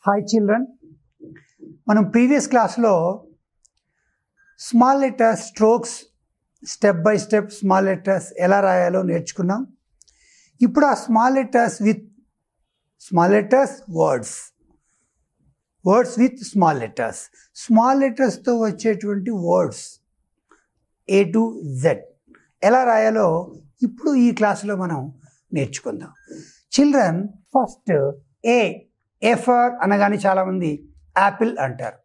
Hi children, మనం previous క్లాస్లో small letters strokes step by step small letters ఎలా రాయాలో నేర్చుకున్నాం. ఇప్పుడు ఆ small letters with small letters words with small లెటర్స్తో వచ్చేటువంటి వర్డ్స్ A to Z ఎలా రాయాలో ఇప్పుడు ఈ క్లాసులో మనం నేర్చుకుందాం. చిల్డ్రన్, ఫస్ట్ ఏ ఫర్ అనగానే చాలామంది యాపిల్ అంటారు.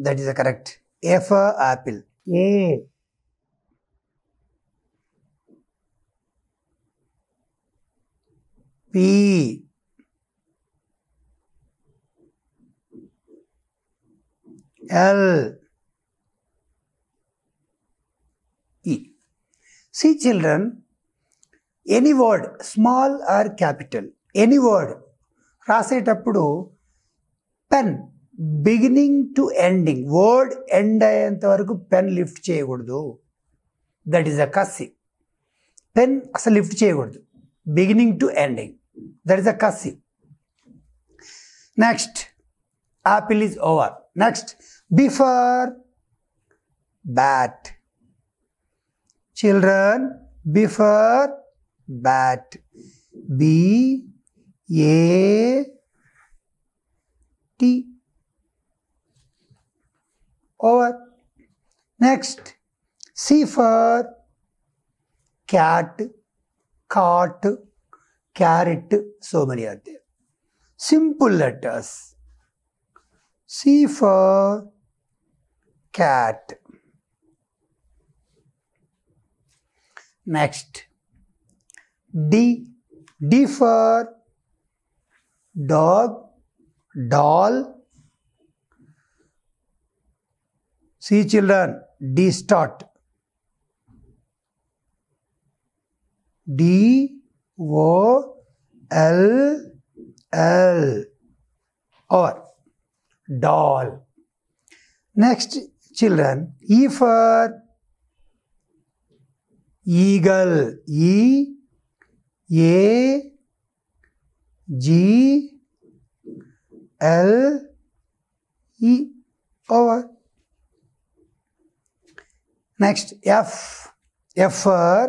That is correct. A for Apple. A P L E. See children, any word, small or capital, any word రాసేటప్పుడు pen beginning to ending, word end అయ్యేంత వరకు పెన్ లిఫ్ట్ చేయకూడదు. That is a cursive. Pen అసలు lift చేయకూడదు beginning to ending. That is a cursive. Next, Apple is over. Next, before bat. Children, before bat. B A T. Over. Next, C for cat, cot, carrot. So many are there. Simple letters. C for cat. Next, D for dog, doll. See children, D start. D O L L or doll. Next children, E for eagle. E A G L E over. Next, F for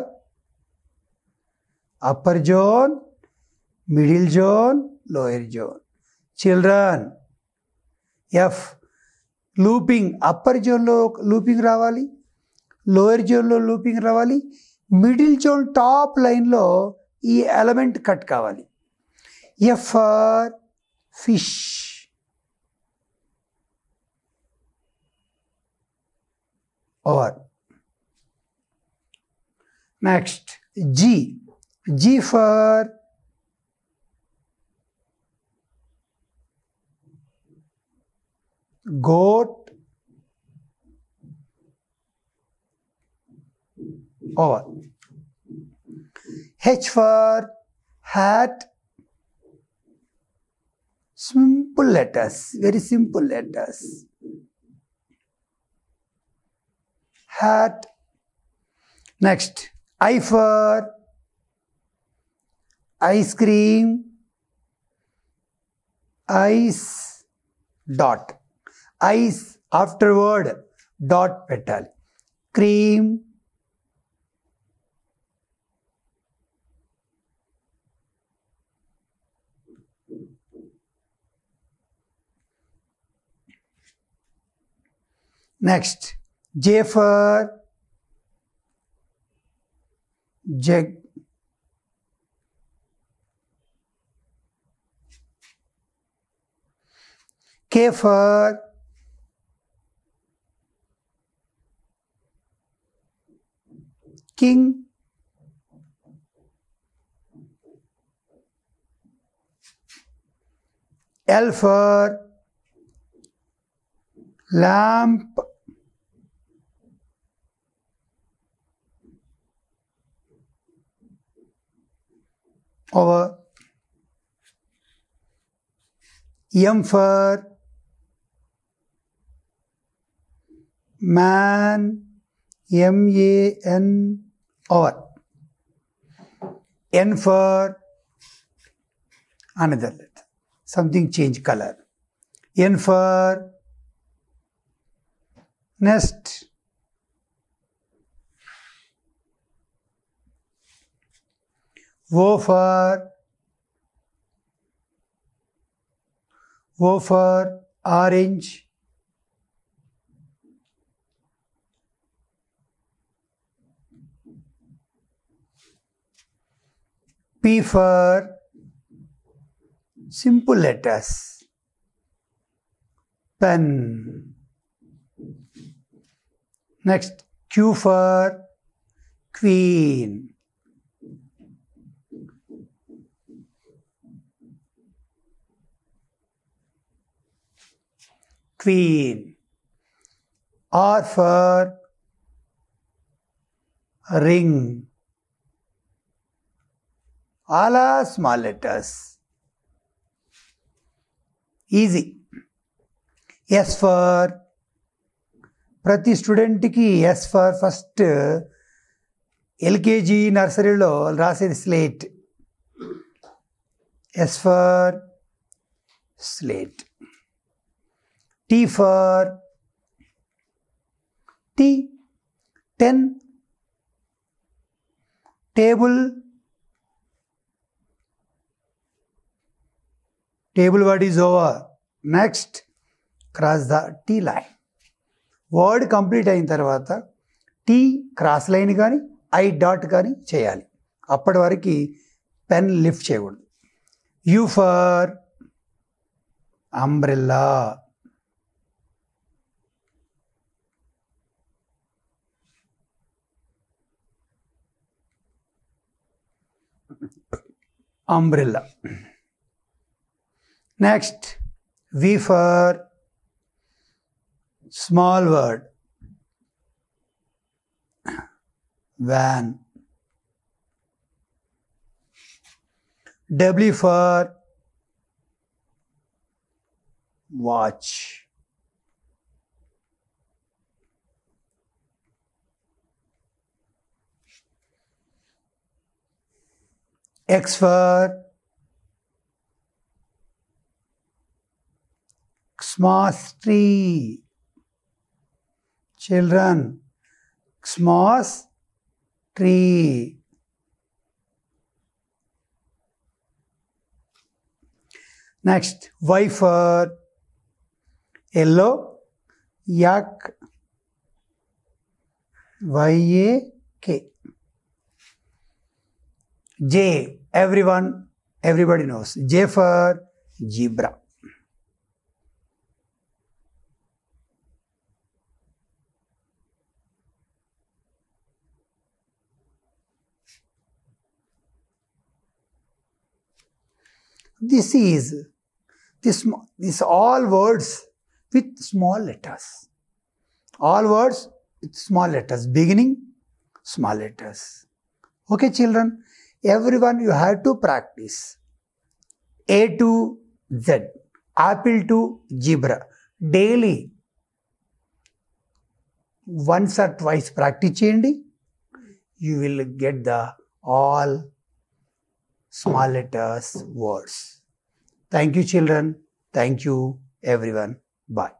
upper zone, middle zone, lower zone. Children, F looping, upper zone lo looping రావాలి, lower జోన్లో లూపింగ్ రావాలి, middle zone top లైన్లో ఈ element cut కావాలి. F for fish. Over. Next, G for goat. Over. H for hat. Simple letters, very simple letters. Hat. Next, I for ice cream. Ice dot. Ice afterward dot petal. Cream. Next, J for jug. K for king. L for lamp. Over. M for man. M-A-N. Over. N for another letter. something change color. N for nest. O for orange. P for simple letters. Pen. Next, Q for queen. Queen. R for ring. All are small letters. Easy. S for ప్రతి స్టూడెంట్కి yes for first LKG నర్సరీలో రాసేది slate. S for slate. T for tea. 10. Table. Table word is over. Next, cross the T line. Word complete అయిన తర్వాత T cross line కానీ I dot కానీ చేయాలి. అప్పటి వరకు పెన్ లిఫ్ట్ చేయకూడదు. U for umbrella. Umbrella. Next, V for small word. Van. W for watch. X for Xmas tree. Children, Xmas tree. Next, Y for yellow. Yak. Y-A-K. J, everybody knows. J for zebra. This all words with small letters. All words with small letters. Beginning, small letters. Okay, children. Everyone, you have to practice. A to Z. Apple to zebra. Daily. Once or twice practice cheyandi. You will get the all small letters words. Thank you, children. Thank you, everyone. Bye.